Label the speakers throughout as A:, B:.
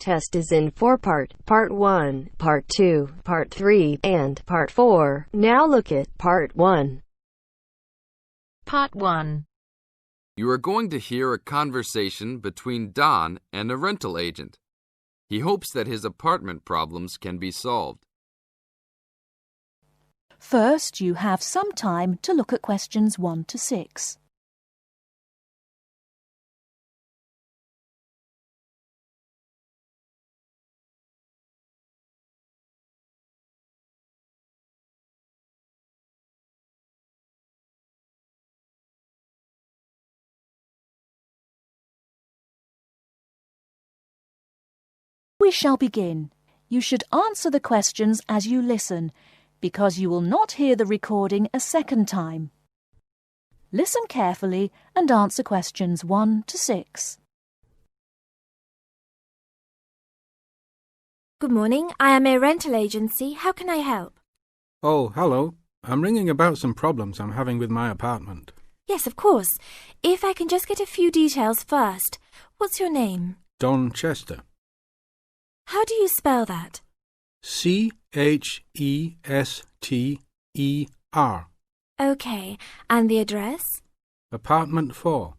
A: test is in 4 parts: Part 1, Part 2, Part 3, and Part 4. Now look at Part 1.
B: Part 1.
C: You are going to hear a conversation between Don and a rental agent. He hopes that his apartment problems can be solved.
D: First, you have some time to look at questions 1 to 6. We shall begin. You should answer the questions as you listen, because you will not hear the recording a second time. Listen carefully and answer questions 1 to 6.
E: Good morning. I am a rental agency. How can I help?
F: Oh, hello. I'm ringing about some problems I'm having with my apartment.
E: Yes, of course. If I can just get a few details first. What's your name?
F: Don Chester.
E: How do you spell that?
F: Chester.
E: Okay. And the address?
F: Apartment 4,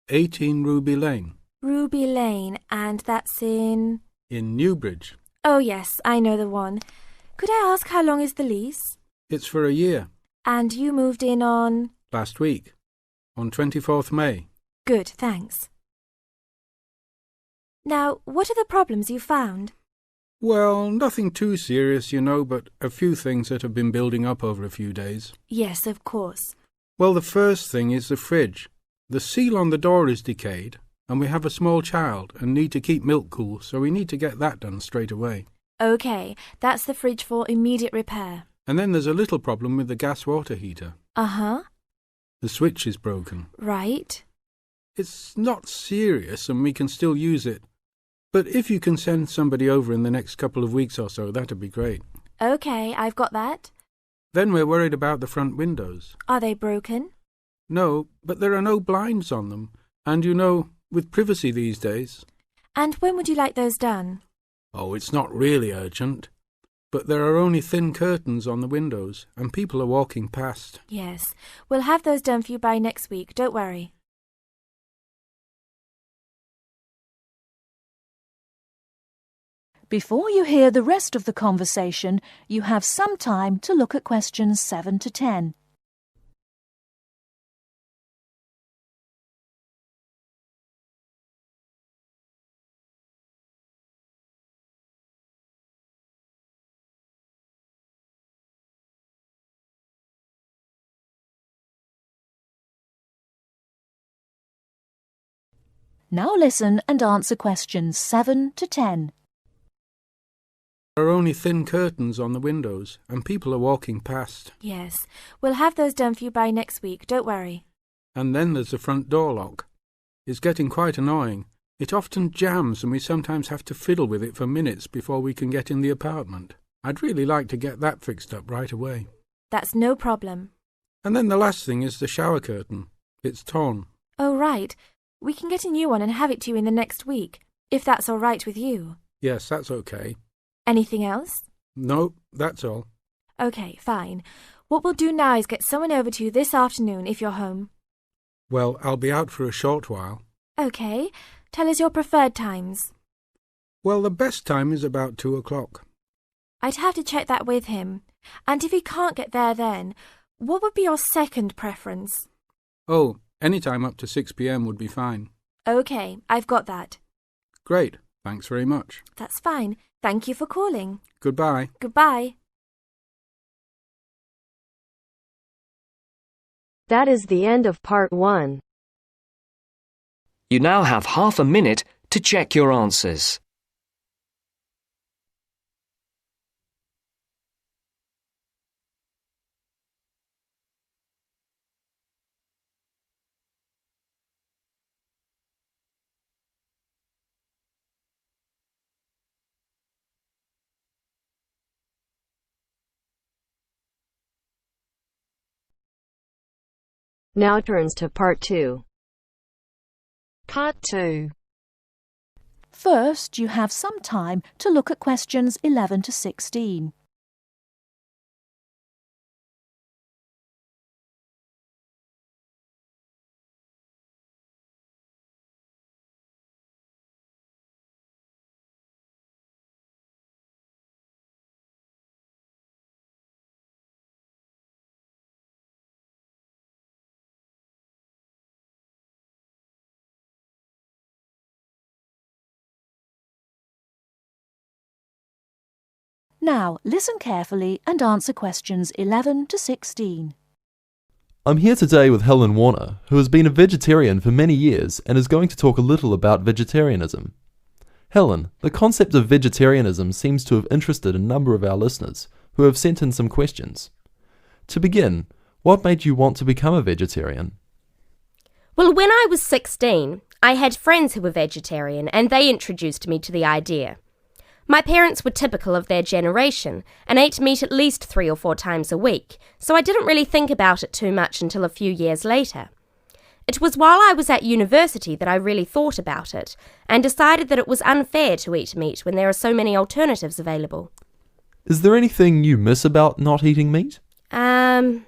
F: 18 Ruby Lane.
E: Ruby Lane. And that's in
F: Newbridge.
E: Oh, yes, I know the one. Could I ask how long is the lease?
F: It's for a year.
E: And you moved in on?
F: Last week, on 24th May.
E: Good, thanks. Now, what are the problems you found?
F: Well, nothing too serious, you know, but a few things that have been building up over a few days.
E: Yes, of course.
F: Well, the first thing is the fridge. The seal on the door is decayed, and we have a small child and need to keep milk cool, so we need to get that done straight away.
E: Okay, that's the fridge for immediate repair.
F: And then there's a little problem with the gas water heater.
E: Uh-huh.
F: The switch is broken.
E: Right.
F: It's not serious and we can still use it. But if you can send somebody over in the next couple of weeks or so, that'd be great.
E: Okay, I've got that.
F: Then we're worried about the front windows.
E: Are they broken?
F: No, but there are no blinds on them. And you know, with privacy these days.
E: And when would you like those done?
F: Oh, it's not really urgent. But there are only thin curtains on the windows, and people are walking past.
E: Yes, we'll have those done for you by next week, don't worry.
D: Before you hear the rest of the conversation, you have some time to look at questions 7 to 10. Now listen and answer questions 7 to 10.
F: There are only thin curtains on the windows, and people are walking past.
E: Yes, we'll have those done for you by next week, don't worry.
F: And then there's the front door lock. It's getting quite annoying. It often jams and we sometimes have to fiddle with it for minutes before we can get in the apartment. I'd really like to get that fixed up right away.
E: That's no problem.
F: And then the last thing is the shower curtain. It's torn.
E: Oh, right. We can get a new one and have it to you in the next week, if that's all right with you.
F: Yes, that's okay.
E: Anything else?
F: No, that's all.
E: Okay, fine. What we'll do now is get someone over to you this afternoon if you're home.
F: Well, I'll be out for a short while.
E: Okay. Tell us your preferred times.
F: Well, the best time is about 2 o'clock.
E: I'd have to check that with him. And if he can't get there then, what would be your second preference?
F: Oh, any time up to 6 p.m. would be fine.
E: Okay, I've got that.
F: Great. Thanks very much.
E: That's fine. Thank you for calling.
F: Goodbye.
E: Goodbye.
A: That is the end of Part 1.
G: You now have half a minute to check your answers.
A: Now turns to Part 2.
B: Part 2.
D: First, you have some time to look at questions 11 to 16. Now, listen carefully and answer questions 11 to 16.
H: I'm here today with Helen Warner, who has been a vegetarian for many years and is going to talk a little about vegetarianism. Helen, the concept of vegetarianism seems to have interested a number of our listeners, who have sent in some questions. To begin, what made you want to become a vegetarian?
I: Well, when I was 16, I had friends who were vegetarian and they introduced me to the idea. My parents were typical of their generation and ate meat at least 3 or 4 times a week, so I didn't really think about it too much until a few years later. It was while I was at university that I really thought about it and decided that it was unfair to eat meat when there are so many alternatives available.
H: Is there anything you miss about not eating meat?
I: No,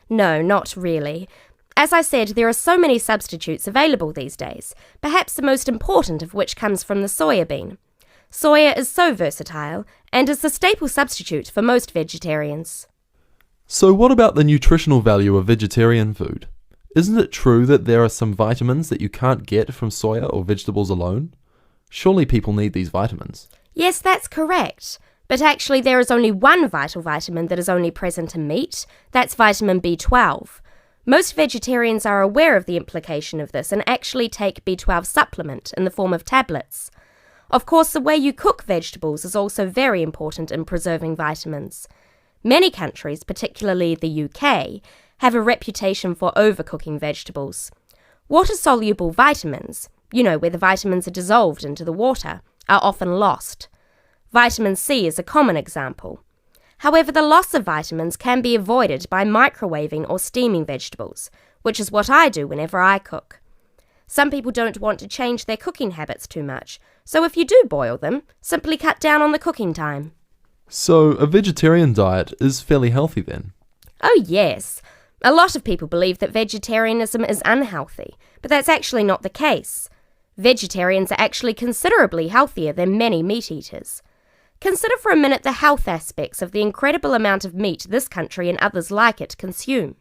I: not really. As I said, there are so many substitutes available these days, perhaps the most important of which comes from the soya bean. Soya is so versatile and is the staple substitute for most vegetarians.
H: So what about the nutritional value of vegetarian food? Isn't it true that there are some vitamins that you can't get from soya or vegetables alone? Surely people need these vitamins.
I: Yes, that's correct. But actually there is only one vital vitamin that is only present in meat. That's vitamin B12. Most vegetarians are aware of the implication of this and actually take B12 supplement in the form of tablets. Of course, the way you cook vegetables is also very important in preserving vitamins. Many countries, particularly the UK, have a reputation for overcooking vegetables. Water-soluble vitamins, where the vitamins are dissolved into the water, are often lost. Vitamin C is a common example. However, the loss of vitamins can be avoided by microwaving or steaming vegetables, which is what I do whenever I cook. Some people don't want to change their cooking habits too much, so if you do boil them, simply cut down on the cooking time.
H: So a vegetarian diet is fairly healthy then?
I: Oh yes. A lot of people believe that vegetarianism is unhealthy, but that's actually not the case. Vegetarians are actually considerably healthier than many meat eaters. Consider for a minute the health aspects of the incredible amount of meat this country and others like it consume.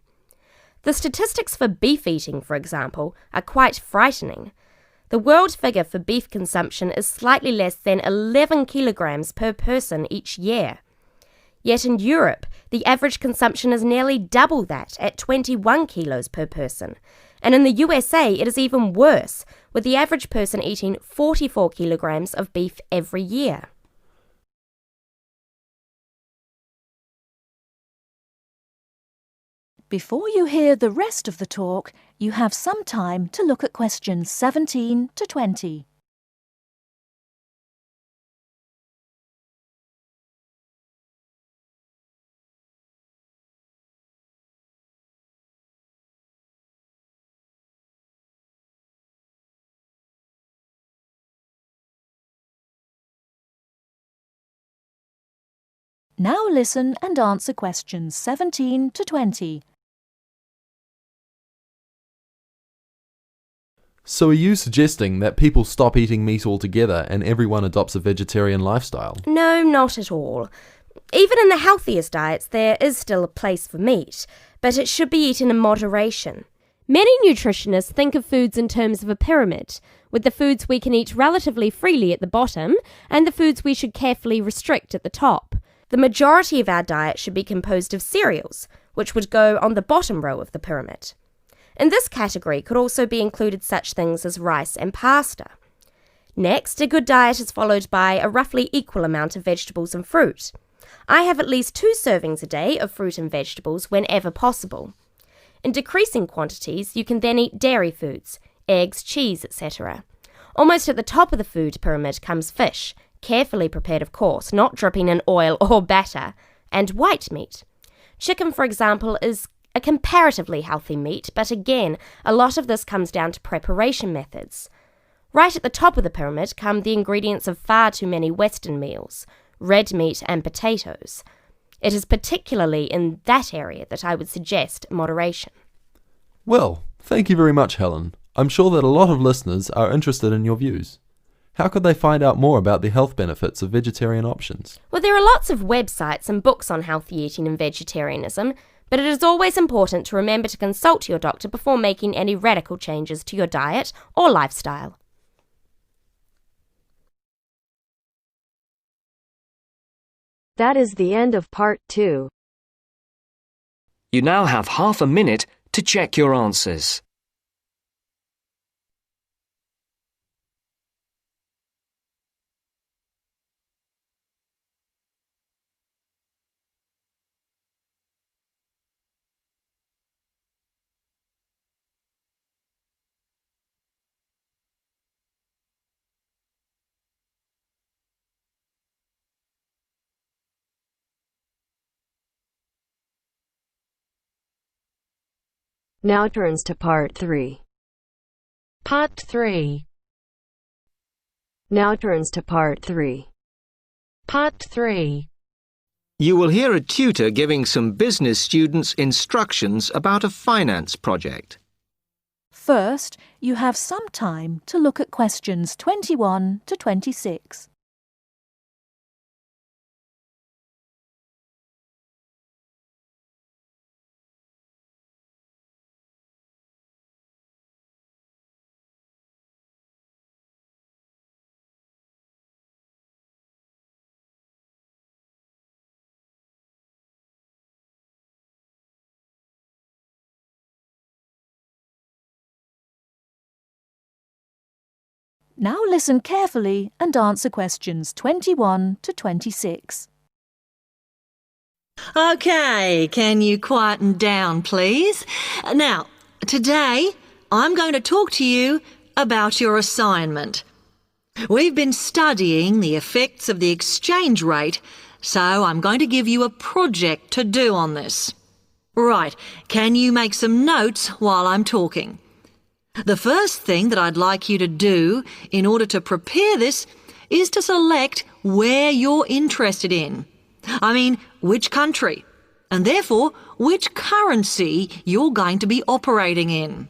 I: The statistics for beef eating, for example, are quite frightening. The world figure for beef consumption is slightly less than 11 kilograms per person each year. Yet in Europe, the average consumption is nearly double that at 21 kilos per person. And in the USA, it is even worse, with the average person eating 44 kilograms of beef every year.
D: Before you hear the rest of the talk, you have some time to look at questions 17 to 20. Now listen and answer questions 17 to 20.
H: So are you suggesting that people stop eating meat altogether and everyone adopts a vegetarian lifestyle?
I: No, not at all. Even in the healthiest diets, there is still a place for meat, but it should be eaten in moderation. Many nutritionists think of foods in terms of a pyramid, with the foods we can eat relatively freely at the bottom and the foods we should carefully restrict at the top. The majority of our diet should be composed of cereals, which would go on the bottom row of the pyramid. In this category could also be included such things as rice and pasta. Next, a good diet is followed by a roughly equal amount of vegetables and fruit. I have at least 2 servings a day of fruit and vegetables whenever possible. In decreasing quantities, you can then eat dairy foods, eggs, cheese, etc. Almost at the top of the food pyramid comes fish, carefully prepared of course, not dripping in oil or batter, and white meat. Chicken, for example, is a comparatively healthy meat, but again, a lot of this comes down to preparation methods. Right at the top of the pyramid come the ingredients of far too many Western meals, red meat and potatoes. It is particularly in that area that I would suggest moderation.
H: Well, thank you very much, Helen. I'm sure that a lot of listeners are interested in your views. How could they find out more about the health benefits of vegetarian options?
I: Well, there are lots of websites and books on healthy eating and vegetarianism, but it is always important to remember to consult your doctor before making any radical changes to your diet or lifestyle.
A: That is the end of part 2.
G: You now have half a minute to check your answers.
A: Now turns to part 3.
B: Part 3.
A: Now turns to part 3.
B: Part 3.
J: You will hear a tutor giving some business students instructions about a finance project.
D: First, you have some time to look at questions 21 to 26. Now listen carefully and answer questions 21 to 26.
K: OK, can you quieten down, please? Now, today I'm going to talk to you about your assignment. We've been studying the effects of the exchange rate, so I'm going to give you a project to do on this. Right, can you make some notes while I'm talking? The first thing that I'd like you to do in order to prepare this is to select where you're interested in. I mean, which country, and therefore which currency you're going to be operating in.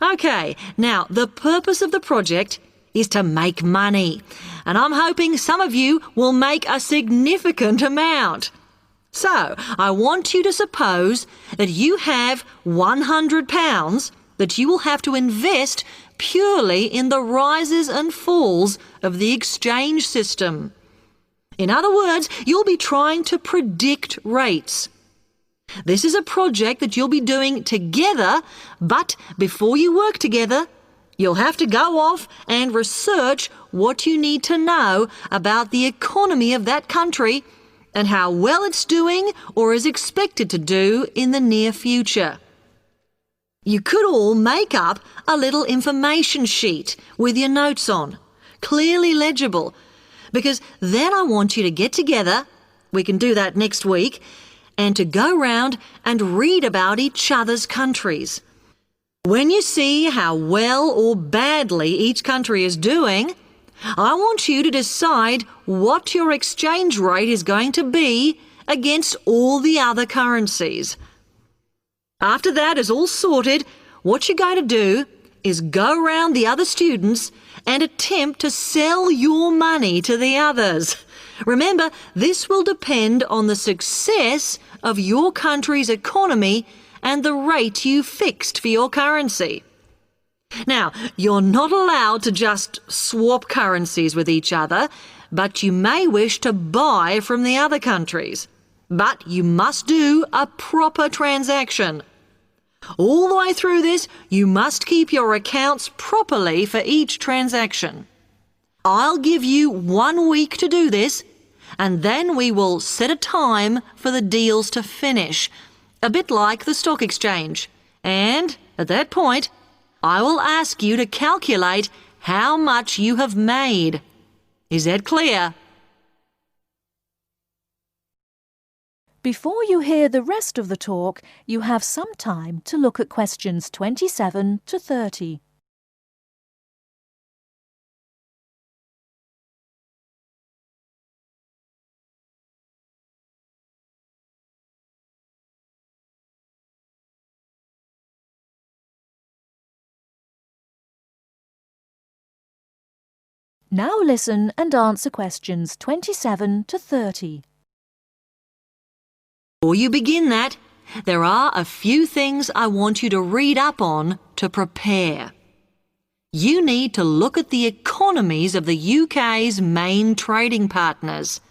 K: OK, now the purpose of the project is to make money, and I'm hoping some of you will make a significant amount. So, I want you to suppose that you have £100 that you will have to invest purely in the rises and falls of the exchange system. In other words, you'll be trying to predict rates. This is a project that you'll be doing together, but before you work together, you'll have to go off and research what you need to know about the economy of that country and how well it's doing or is expected to do in the near future. You could all make up a little information sheet with your notes on, clearly legible, because then I want you to get together, we can do that next week, and to go round and read about each other's countries. When you see how well or badly each country is doing, I want you to decide what your exchange rate is going to be against all the other currencies. After that is all sorted, what you're going to do is go round the other students and attempt to sell your money to the others. Remember, this will depend on the success of your country's economy and the rate you fixed for your currency. Now, you're not allowed to just swap currencies with each other, but you may wish to buy from the other countries. But you must do a proper transaction. All the way through this, you must keep your accounts properly for each transaction. I'll give you 1 week to do this, and then we will set a time for the deals to finish, a bit like the stock exchange. And at that point, I will ask you to calculate how much you have made. Is that clear?
D: Before you hear the rest of the talk, you have some time to look at questions 27 to 30. Now listen and answer questions 27 to 30.
K: Before you begin that, there are a few things I want you to read up on to prepare. You need to look at the economies of the UK's main trading partners.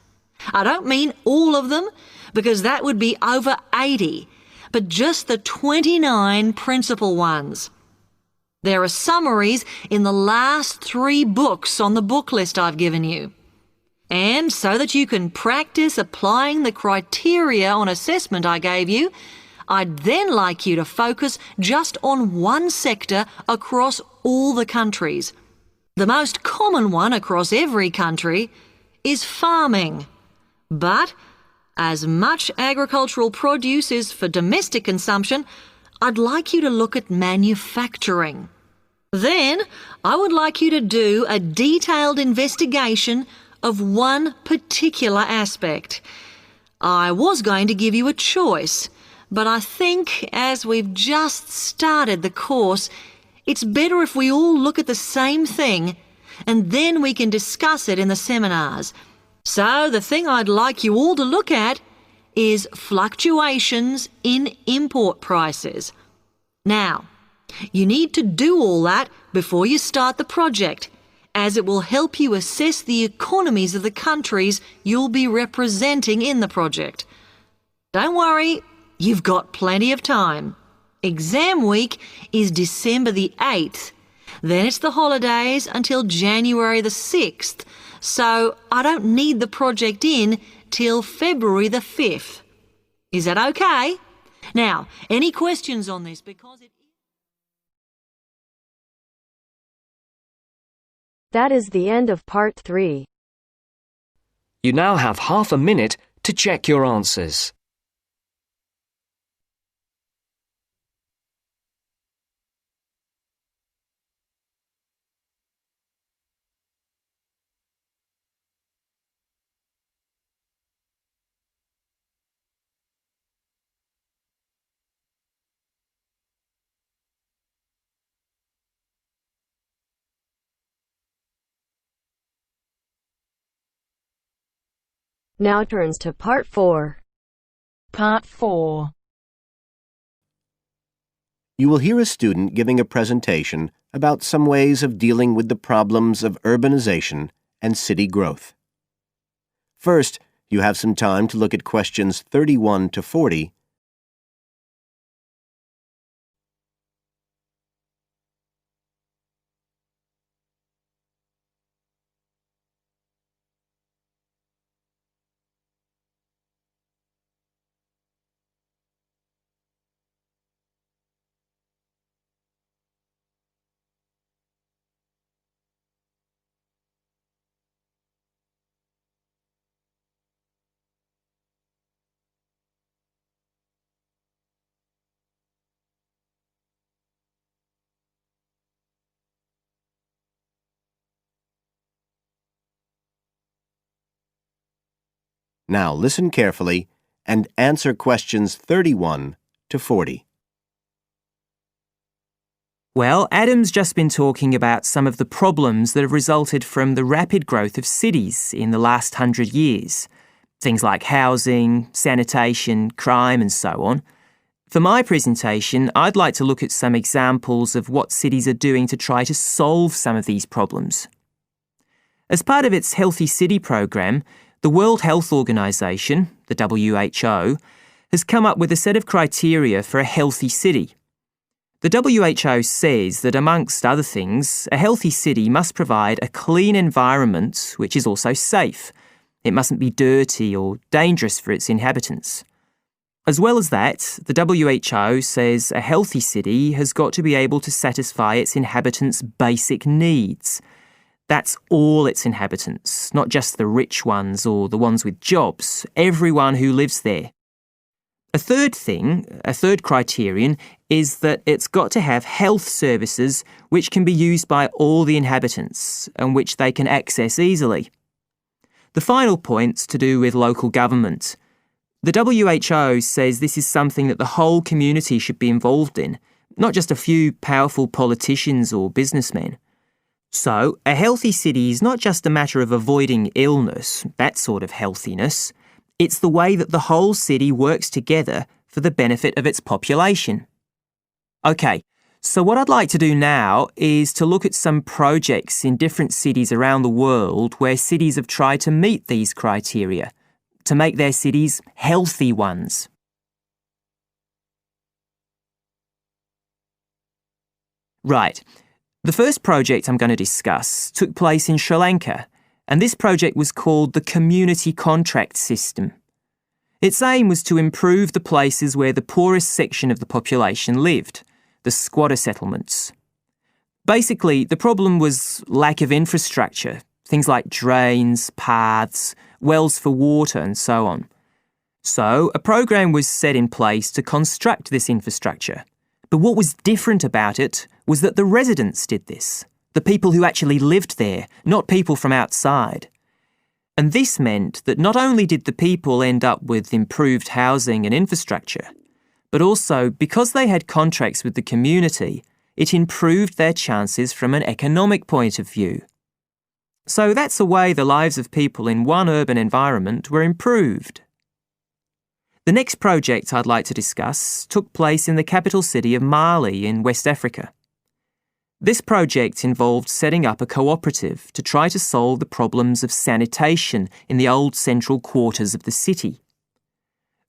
K: I don't mean all of them, because that would be over 80, but just the 29 principal ones. There are summaries in the last 3 books on the book list I've given you. And so that you can practice applying the criteria on assessment I gave you, I'd then like you to focus just on one sector across all the countries. The most common one across every country is farming. But as much agricultural produce is for domestic consumption, I'd like you to look at manufacturing. Then, I would like you to do a detailed investigation of one particular aspect. I was going to give you a choice, but I think as we've just started the course, it's better if we all look at the same thing, and then we can discuss it in the seminars. So the thing I'd like you all to look at is fluctuations in import prices. Now, you need to do all that before you start the project, as it will help you assess the economies of the countries you'll be representing in the project. Don't worry, you've got plenty of time. Exam week is December the 8th. Then it's the holidays until January the 6th, so I don't need the project in till February the 5th. Is that okay? Now, any questions on this?
A: That is the end of part 3.
G: You now have half a minute to check your answers.
A: Now turns to part 4.
B: Part 4.
L: You will hear a student giving a presentation about some ways of dealing with the problems of urbanization and city growth. First, you have some time to look at questions 31 to 40. Now listen carefully and answer questions 31 to 40.
M: Well, Adam's just been talking about some of the problems that have resulted from the rapid growth of cities in the last 100 years. Things like housing, sanitation, crime and so on. For my presentation, I'd like to look at some examples of what cities are doing to try to solve some of these problems. As part of its Healthy City programme, the World Health Organization, the WHO, has come up with a set of criteria for a healthy city. The WHO says that, amongst other things, a healthy city must provide a clean environment which is also safe. It mustn't be dirty or dangerous for its inhabitants. As well as that, the WHO says a healthy city has got to be able to satisfy its inhabitants' basic needs. That's all its inhabitants, not just the rich ones or the ones with jobs, everyone who lives there. A third criterion, is that it's got to have health services which can be used by all the inhabitants and which they can access easily. The final point's to do with local government. The WHO says this is something that the whole community should be involved in, not just a few powerful politicians or businessmen. So, a healthy city is not just a matter of avoiding illness, that sort of healthiness. It's the way that the whole city works together for the benefit of its population. OK, so what I'd like to do now is to look at some projects in different cities around the world where cities have tried to meet these criteria, to make their cities healthy ones. Right. The first project I'm going to discuss took place in Sri Lanka, and this project was called the Community Contract System. Its aim was to improve the places where the poorest section of the population lived, the squatter settlements. Basically, the problem was lack of infrastructure, things like drains, paths, wells for water and so on. So, a program was set in place to construct this infrastructure. But what was different about it was that the residents did this, the people who actually lived there, not people from outside. And this meant that not only did the people end up with improved housing and infrastructure, but also, because they had contracts with the community, it improved their chances from an economic point of view. So that's a way the lives of people in one urban environment were improved. The next project I'd like to discuss took place in the capital city of Mali in West Africa. This project involved setting up a cooperative to try to solve the problems of sanitation in the old central quarters of the city.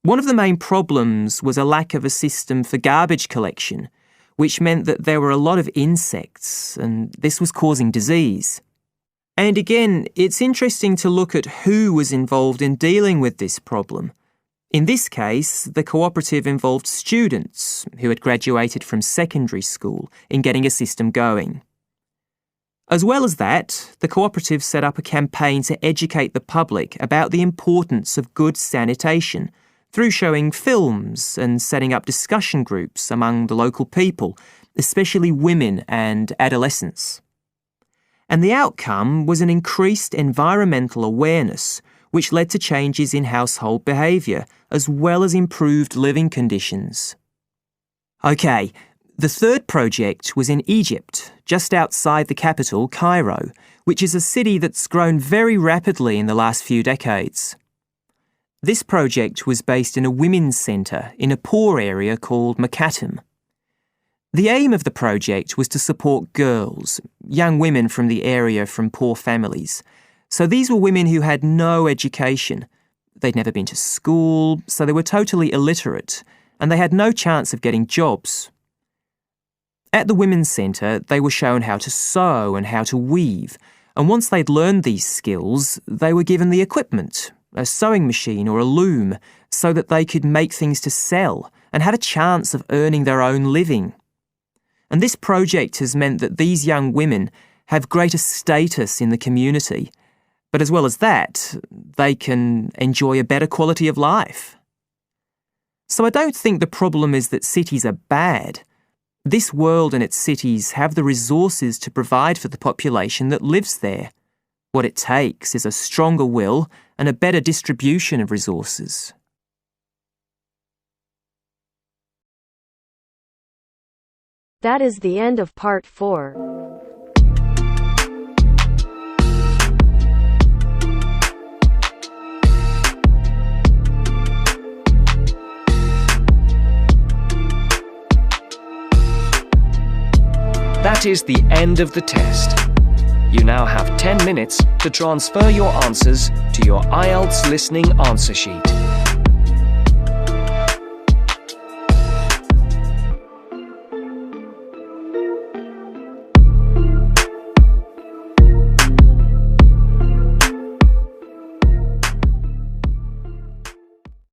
M: One of the main problems was a lack of a system for garbage collection, which meant that there were a lot of insects, and this was causing disease. And again, it's interesting to look at who was involved in dealing with this problem. In this case, the cooperative involved students who had graduated from secondary school in getting a system going. As well as that, the cooperative set up a campaign to educate the public about the importance of good sanitation through showing films and setting up discussion groups among the local people, especially women and adolescents. And the outcome was an increased environmental awareness, which led to changes in household behaviour, as well as improved living conditions. OK, the third project was in Egypt, just outside the capital, Cairo, which is a city that's grown very rapidly in the last few decades. This project was based in a women's centre in a poor area called Makatam. The aim of the project was to support girls, young women from the area from poor families. So these were women who had no education. They'd never been to school, so they were totally illiterate, and they had no chance of getting jobs. At the Women's Centre, they were shown how to sew and how to weave, and once they'd learned these skills, they were given the equipment, a sewing machine or a loom, so that they could make things to sell and had a chance of earning their own living. And this project has meant that these young women have greater status in the community, but as well as that, they can enjoy a better quality of life. So I don't think the problem is that cities are bad. This world and its cities have the resources to provide for the population that lives there. What it takes is a stronger will and a better distribution of resources.
A: That is the end of part 4.
G: That is the end of the test. You now have 10 minutes to transfer your answers to your Ielts listening answer sheet.